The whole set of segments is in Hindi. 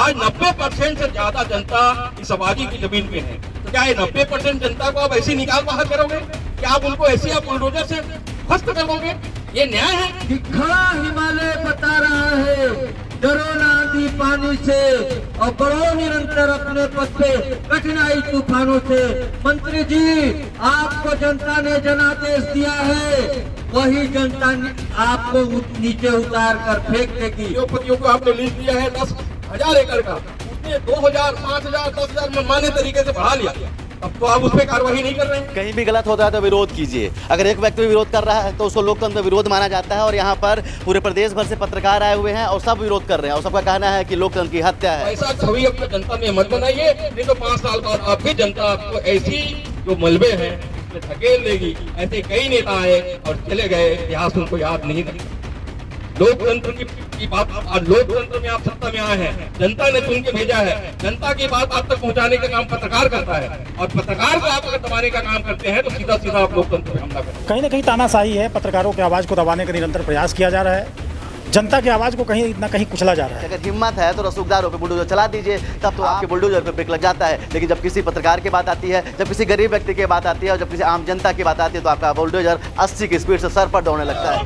आज 90% से ज्यादा जनता इस आबादी की जमीन पे है। तो क्या ये 90% जनता को आप ऐसी निकाल बाहर करोगे? क्या आप उनको ऐसे आप बुलडोजर से ध्वस्त कर दोगे? ये न्याय है? कि खड़ा हिमालय बता रहा है, डरो ना आंधी पानी से और बढ़ो निरंतर अपने पथ पे कठिनाई तूफानों से। मंत्री जी, आपको जनता ने जनादेश दिया है, वही जनता आपको नीचे उतार कर फेंक देगी। उद्योगपतियों को आपने लीज दिया है 10,000 एकड़ का, उसने 2,000, 5,000, 10,000 मनमाने तरीके से बढ़ा लिया। अब तो आप उस पर कार्रवाई नहीं कर रहे हैं। कहीं भी गलत होता है तो विरोध कीजिए। अगर एक व्यक्ति भी विरोध कर रहा है तो उसको लोकतंत्र विरोध माना जाता है। और यहाँ पर पूरे प्रदेश भर से पत्रकार आए हुए हैं और सब विरोध कर रहे हैं और सबका कहना है कि लोकतंत्र की हत्या है। ऐसा छवि अपनी जनता में मत बनाइए, नहीं तो 5 साल बाद आप भी जनता आपको ऐसी जो मलबे हैं उसमें धकेल देगी। ऐसे कई नेता आए और चले गए, इतिहास उनको याद नहीं रहा। लोकतंत्र की बात, आज लोकतंत्र में आप सत्ता में आए हैं, जनता ने चुन के भेजा है। जनता की बात आप तक पहुंचाने का काम पत्रकार करता है और पत्रकार को आप अगर दबाने का काम करते हैं तो सीधा सीधा आप लोकतंत्र पे हमला करते हैं। कहीं ना कहीं तानाशाही है, पत्रकारों की आवाज़ को दबाने का निरंतर प्रयास किया जा रहा है, जनता की आवाज़ को कहीं ना कहीं कुचला जा रहा है। अगर हिम्मत है तो रसूखदारों पे बुलडोजर चला दीजिए, तब तो आपके बुलडोजर पे ब्रेक लग जाता है। लेकिन जब किसी पत्रकार की बात आती है, जब किसी गरीब व्यक्ति की बात आती है और जब किसी आम जनता की बात आती है तो आपका बुलडोजर 80 की स्पीड से सर पर दौड़ने लगता है।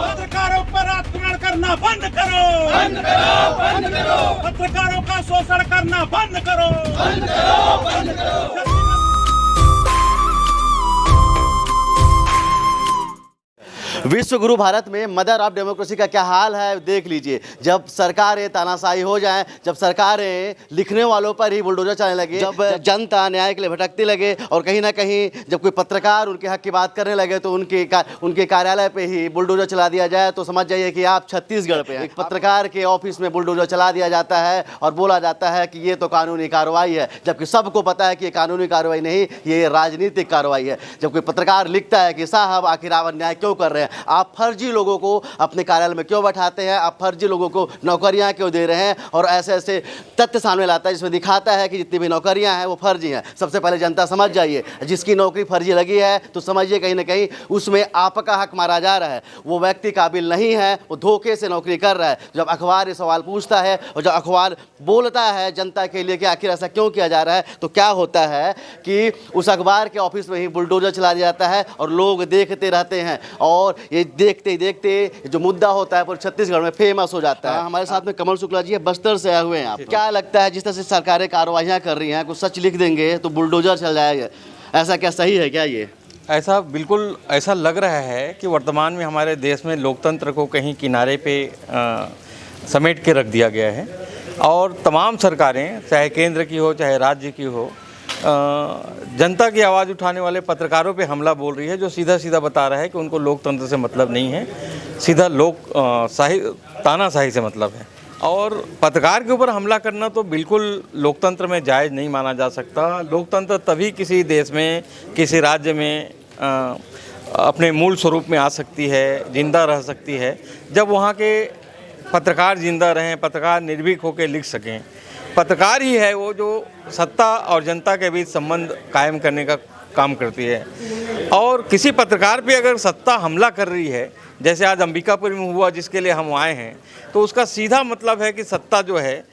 पत्रकारों पर आक्रमण करना बंद करो, बंद करो, बंद करो। पत्रकारों का शोषण करना बंद करो, बंद करो, बंद करो। विश्व गुरु भारत में मदर ऑफ डेमोक्रेसी का क्या हाल है देख लीजिए। जब सरकारें तानाशाही हो जाएं, जब सरकारें लिखने वालों पर ही बुलडोजर चलने लगे, जब जनता न्याय के लिए भटकती लगे और कहीं ना कहीं जब कोई पत्रकार उनके हक की बात करने लगे तो उनके कार्यालय पे ही बुलडोजर चला दिया जाए, तो समझ जाइए कि आप छत्तीसगढ़ पे हैं। एक पत्रकार के ऑफिस में बुलडोजर चला दिया जाता है और बोला जाता है कि ये तो कानूनी कार्रवाई है, जबकि सबको पता है कि ये कानूनी कार्रवाई नहीं, ये राजनीतिक कार्रवाई है। जब कोई पत्रकार लिखता है कि साहब आखिर आप अन्याय क्यों कर रहे हैं, आप फर्जी लोगों को अपने कार्यालय में क्यों बैठाते हैं, आप फर्जी लोगों को नौकरियां क्यों दे रहे हैं, और ऐसे ऐसे तथ्य सामने लाता है जिसमें दिखाता है कि जितनी भी नौकरियां हैं वो फर्जी हैं। सबसे पहले जनता समझ जाइए, जिसकी नौकरी फर्जी लगी है तो समझिए कहीं ना कहीं उसमें आपका हक मारा जा रहा है। वो व्यक्ति काबिल नहीं है, वो धोखे से नौकरी कर रहा है। जब अखबार ये सवाल पूछता है और जब अखबार बोलता है जनता के लिए कि आखिर ऐसा क्यों किया जा रहा है, तो क्या होता है कि उस अखबार के ऑफिस में ही बुलडोजर चला दिया जाता है और लोग देखते रहते हैं। और ये देखते ही देखते जो मुद्दा होता है पूरे छत्तीसगढ़ में फेमस हो जाता है। हमारे साथ में कमल शुक्ला जी है, बस्तर से आए हुए हैं। आप क्या लगता है जिस तरह से सरकारें कार्रवाइयाँ कर रही हैं, कुछ सच लिख देंगे तो बुलडोजर चल जाएगा, ऐसा क्या सही है क्या? ये ऐसा बिल्कुल ऐसा लग रहा है कि वर्तमान में हमारे देश में लोकतंत्र को कहीं किनारे पे समेट के रख दिया गया है और तमाम सरकारें, चाहे केंद्र की हो चाहे राज्य की हो, जनता की आवाज़ उठाने वाले पत्रकारों पे हमला बोल रही है, जो सीधा सीधा बता रहा है कि उनको लोकतंत्र से मतलब नहीं है, सीधा तानाशाही से मतलब है। और पत्रकार के ऊपर हमला करना तो बिल्कुल लोकतंत्र में जायज़ नहीं माना जा सकता। लोकतंत्र तभी किसी देश में, किसी राज्य में अपने मूल स्वरूप में आ सकती है, जिंदा रह सकती है, जब वहाँ के पत्रकार जिंदा रहें, पत्रकार निर्भीक होकर लिख सकें। पत्रकार ही है वो जो सत्ता और जनता के बीच संबंध कायम करने का काम करती है। और किसी पत्रकार पे अगर सत्ता हमला कर रही है, जैसे आज अंबिकापुर में हुआ जिसके लिए हम आए हैं, तो उसका सीधा मतलब है कि सत्ता जो है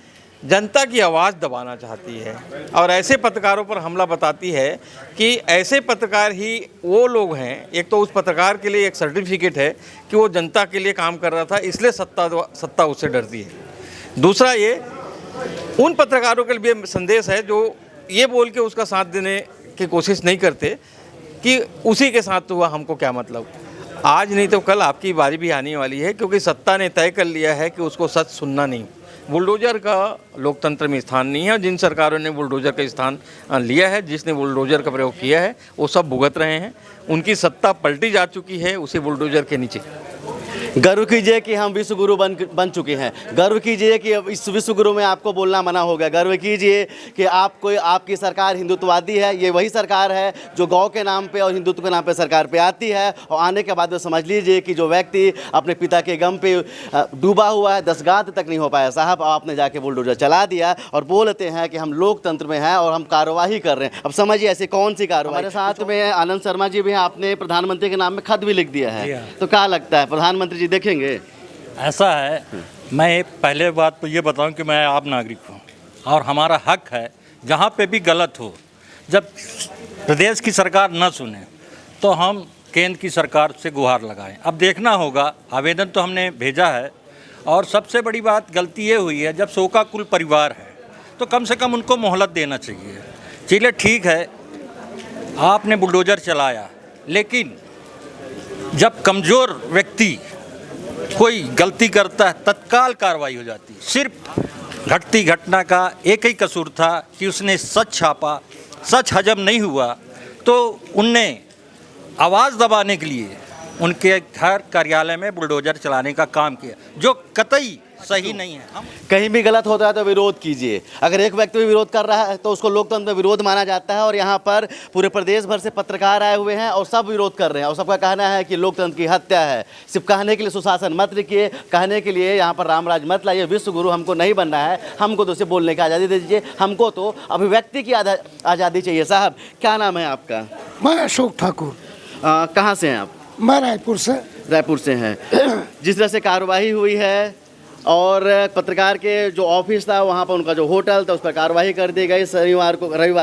जनता की आवाज़ दबाना चाहती है। और ऐसे पत्रकारों पर हमला बताती है कि ऐसे पत्रकार ही वो लोग हैं, एक तो उस पत्रकार के लिए एक सर्टिफिकेट है कि वो जनता के लिए काम कर रहा था, इसलिए सत्ता उससे डरती है। दूसरा ये उन पत्रकारों के लिए संदेश है जो ये बोल के उसका साथ देने की कोशिश नहीं करते कि उसी के साथ हुआ, हमको क्या मतलब। आज नहीं तो कल आपकी बारी भी आने वाली है, क्योंकि सत्ता ने तय कर लिया है कि उसको सच सुनना नहीं। बुलडोजर का लोकतंत्र में स्थान नहीं है। जिन सरकारों ने बुलडोजर का स्थान लिया है, जिसने बुलडोजर का प्रयोग किया है, वो सब भुगत रहे हैं। उनकी सत्ता पलटी जा चुकी है उसी बुलडोजर के नीचे। गर्व कीजिए कि हम विश्व गुरु बन चुके हैं। गर्व कीजिए कि अब इस विश्व गुरु में आपको बोलना मना हो गया। गर्व कीजिए कि आपकी सरकार हिंदुत्ववादी है। ये वही सरकार है जो गौ के नाम पे और हिंदुत्व के नाम पे सरकार पे आती है, और आने के बाद में समझ लीजिए कि जो व्यक्ति अपने पिता के गम पे डूबा हुआ है, 10 गांठ तक नहीं हो पाया साहब, आपने जाके बुलडोजर चला दिया और बोलते हैं कि हम लोकतंत्र में हैं और हम कार्यवाही कर रहे हैं। अब समझिए ऐसी कौन सी कार्यवाही। हमारे साथ में आनंद शर्मा जी भी हैं, आपने प्रधानमंत्री के नाम में खत भी लिख दिया है, तो क्या लगता है प्रधानमंत्री जी देखेंगे? ऐसा है, मैं पहले बात तो ये बताऊं कि मैं आम नागरिक हूं और हमारा हक है जहां पे भी गलत हो, जब प्रदेश की सरकार न सुने तो हम केंद्र की सरकार से गुहार लगाएं। अब देखना होगा, आवेदन तो हमने भेजा है, और सबसे बड़ी बात गलती ये हुई है, जब शोकाकुल परिवार है तो कम से कम उनको मोहलत देना चाहिए। चलिए ठीक है, आपने बुलडोजर चलाया, लेकिन जब कमज़ोर व्यक्ति कोई गलती करता है तत्काल कार्रवाई हो जाती है। सिर्फ घटती घटना का एक ही कसूर था कि उसने सच छापा, सच हजम नहीं हुआ तो उनने आवाज़ दबाने के लिए उनके घर कार्यालय में बुलडोजर चलाने का काम किया, जो कतई सही नहीं है। हम कहीं भी गलत होता है तो विरोध कीजिए। अगर एक व्यक्ति भी विरोध कर रहा है तो उसको लोकतंत्र में विरोध माना जाता है, और यहाँ पर पूरे प्रदेश भर से पत्रकार आए हुए हैं और सब विरोध कर रहे हैं, और सबका कहना है कि लोकतंत्र की हत्या है। सिर्फ कहने के लिए सुशासन मत रखिए, कहने के लिए यहाँ पर रामराज मत लाइए, विश्व गुरु हमको नहीं बनना है, हमको तो उसे बोलने की आज़ादी दे दीजिए, हमको तो अभिव्यक्ति की आज़ादी चाहिए। साहब क्या नाम है आपका? मैं अशोक ठाकुर। कहाँ से हैं आप? मैं रायपुर से। रायपुर से हैं। जिस तरह से कार्रवाई हुई है और पत्रकार के जो ऑफिस था वहाँ पर, उनका जो होटल था, उस पर कार्रवाई कर दी गई, रविवार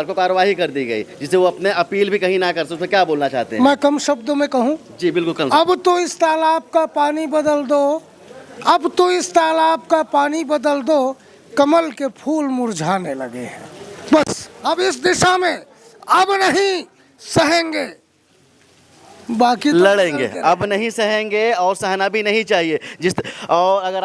को कार्रवाई कर दी गई, जिससे वो अपने अपील भी कहीं ना कर सकते। क्या बोलना चाहते हैं? मैं कम शब्दों में कहूँ? जी बिल्कुल कम। अब तो इस तालाब का पानी बदल दो, अब तो इस तालाब का पानी बदल दो, कमल के फूल मुरझाने लगे हैं। बस अब इस दिशा में अब नहीं सहेंगे, बाकी तो लड़ेंगे। अब नहीं सहेंगे और सहना भी नहीं चाहिए। और अगर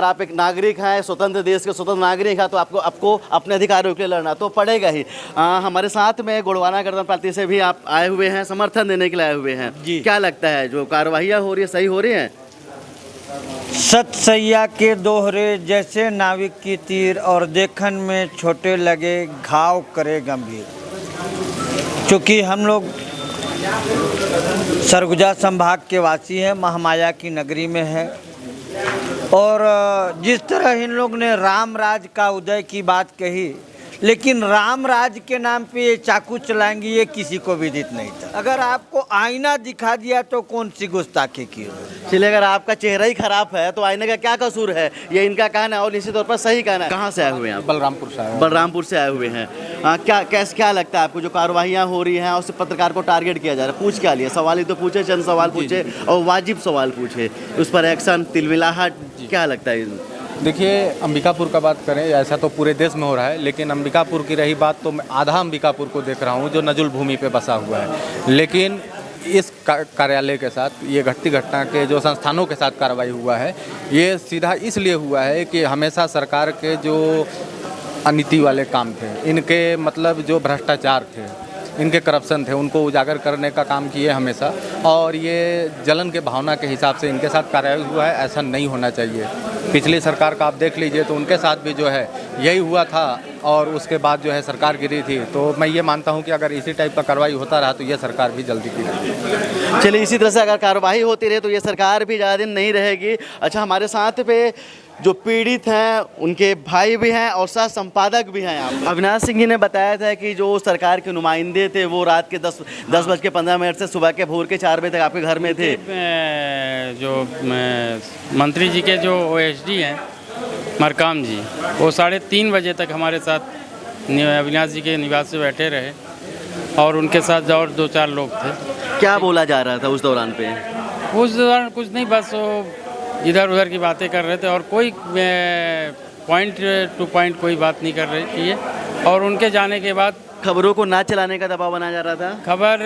आप एक नागरिक हैं, स्वतंत्र देश के स्वतंत्र नागरिक हैं, तो आपको अपने अधिकारों के लिए लड़ना तो पड़ेगा ही। हमारे साथ में गोंडवाना गणतंत्र पार्टी से भी आप आए हुए हैं, समर्थन देने के लिए आए हुए हैं जी। क्या लगता है जो कार्रवाइयाँ हो रही है सही हो रही हैं? सत सैया के दोहरे जैसे नाविक की तीर, और देखन में छोटे लगे घाव करे गंभीर। क्योंकि हम लोग सरगुजा संभाग के वासी हैं, महामाया की नगरी में है, और जिस तरह इन लोग ने राम राज का उदय की बात कही, लेकिन राम राज के नाम पे ये चाकू चलाएंगे ये किसी को विदित नहीं था। अगर आपको आईना दिखा दिया तो कौन सी गुस्ताखी की हो? चलिए अगर आपका चेहरा ही खराब है तो आईने का क्या कसूर है, ये इनका कहना है और निश्चित तौर पर सही कहना है। कहाँ से आए हुए हैं आप? बलरामपुर से आए। बलरामपुर से आए हुए हैं। क्या लगता है आपको जो कार्रवाइयाँ हो रही हैं और उससे पत्रकार को टारगेट किया जा रहा है? पूछ क्या लिया? सवाल ही तो पूछे, चंद सवाल पूछे और वाजिब सवाल पूछे, उस पर एक्शन, तिलमिलाहट, क्या लगता है? देखिए, अंबिकापुर का बात करें, ऐसा तो पूरे देश में हो रहा है, लेकिन अंबिकापुर की रही बात तो मैं आधा अंबिकापुर को देख रहा हूँ जो नजुल भूमि पे बसा हुआ है। लेकिन इस कार्यालय के साथ, ये घटती घटना के जो संस्थानों के साथ कार्रवाई हुआ है, ये सीधा इसलिए हुआ है कि हमेशा सरकार के जो अनीति वाले काम थे, इनके मतलब जो भ्रष्टाचार थे, इनके करप्शन थे, उनको उजागर करने का काम किए हमेशा, और ये जलन के भावना के हिसाब से इनके साथ कार्रवाई हुआ है। ऐसा नहीं होना चाहिए। पिछली सरकार का आप देख लीजिए तो उनके साथ भी जो है यही हुआ था, और उसके बाद जो है सरकार गिरी थी। तो मैं ये मानता हूँ कि अगर इसी टाइप का कार्रवाई होता रहा तो ये सरकार भी जल्दी गिरेगी। चलिए इसी तरह से अगर कार्रवाई होती रहे तो ये सरकार भी ज़्यादा दिन नहीं रहेगी। अच्छा, हमारे साथ पे जो पीड़ित हैं उनके भाई भी हैं और सह संपादक भी हैं। आप अविनाश सिंह जी ने बताया था कि जो सरकार के नुमाइंदे थे वो रात के 10:15 से सुबह के भोर के 4 बजे तक आपके घर में थे। जो मंत्री जी के जो OSD हैं मरकाम जी, वो 3:30 बजे तक हमारे साथ अविनाश जी के निवास से बैठे रहे, और उनके साथ और 2-4 लोग थे। क्या बोला जा रहा था उस दौरान पे? उस दौरान कुछ नहीं, बस वो इधर उधर की बातें कर रहे थे, और कोई पॉइंट टू पॉइंट कोई बात नहीं कर रही थी। और उनके जाने के बाद खबरों को ना चलाने का दबाव बनाया जा रहा था। खबर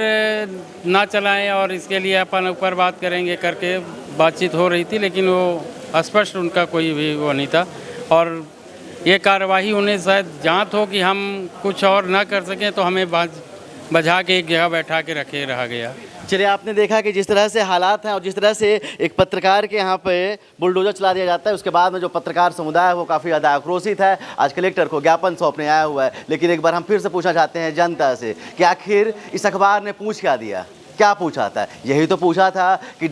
ना चलाएं और इसके लिए अपन ऊपर बात करेंगे करके बातचीत हो रही थी, लेकिन वो स्पष्ट उनका कोई भी वो नहीं था। और ये कार्यवाही उन्हें शायद जांच हो कि हम कुछ और ना कर सकें, तो हमें बजा के एक जगह बैठा के रहा गया। चलिए, आपने देखा कि जिस तरह से हालात हैं और जिस तरह से एक पत्रकार के यहाँ पे बुलडोजर चला दिया जाता है, उसके बाद में जो पत्रकार समुदाय है वो काफ़ी ज़्यादा आक्रोशित है। आज कलेक्टर को ज्ञापन सौंपने आया हुआ है। लेकिन एक बार हम फिर से पूछना चाहते हैं जनता से कि आखिर इस अखबार ने पूछ क्या दिया, क्या पूछा था? यही तो पूछा था कि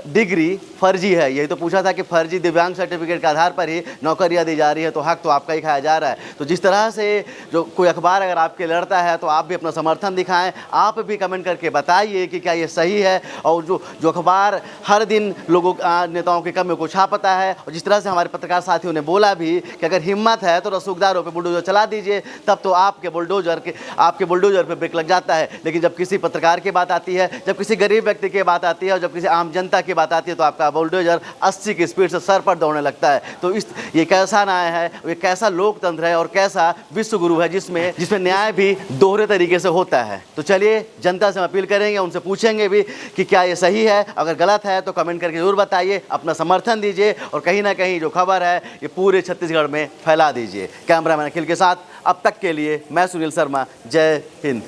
डिग्री फर्जी है, यही तो पूछा था कि फर्जी दिव्यांग सर्टिफिकेट के आधार पर ही नौकरियां दी जा रही है, तो हक तो आपका ही खाया जा रहा है। तो जिस तरह से जो कोई अखबार अगर आपके लड़ता है तो आप भी अपना समर्थन दिखाएं, आप भी कमेंट करके बताइए कि क्या ये सही है। और जो अखबार हर दिन लोगों नेताओं की कमियों को छापता है, और जिस तरह से हमारे पत्रकार साथियों ने बोला भी कि अगर हिम्मत है तो रसूखदारों पर बुलडोजर चला दीजिए, तब तो आपके बुलडोजर पर ब्रेक लग जाता है। लेकिन जब किसी पत्रकार की बात आती है, जब किसी गरीब व्यक्ति की बात आती है और जब किसी आम जनता की बात आती है, तो आपका बुलडोजर 80 की स्पीड से सर पर दौड़ने लगता है। तो ये कैसा न्याय है, ये कैसा लोकतंत्र है और कैसा विश्व गुरु है जिसमें न्याय भी दोहरे तरीके से होता है। तो चलिए, जनता से हम अपील करेंगे, उनसे पूछेंगे भी कि क्या ये सही है। अगर गलत है तो कमेंट करके जरूर बताइए, अपना समर्थन दीजिए और कहीं ना कहीं जो खबर है ये पूरे छत्तीसगढ़ में फैला दीजिए। कैमरामैन अखिल के साथ अब तक के लिए मैं सुनील शर्मा, जय हिंद।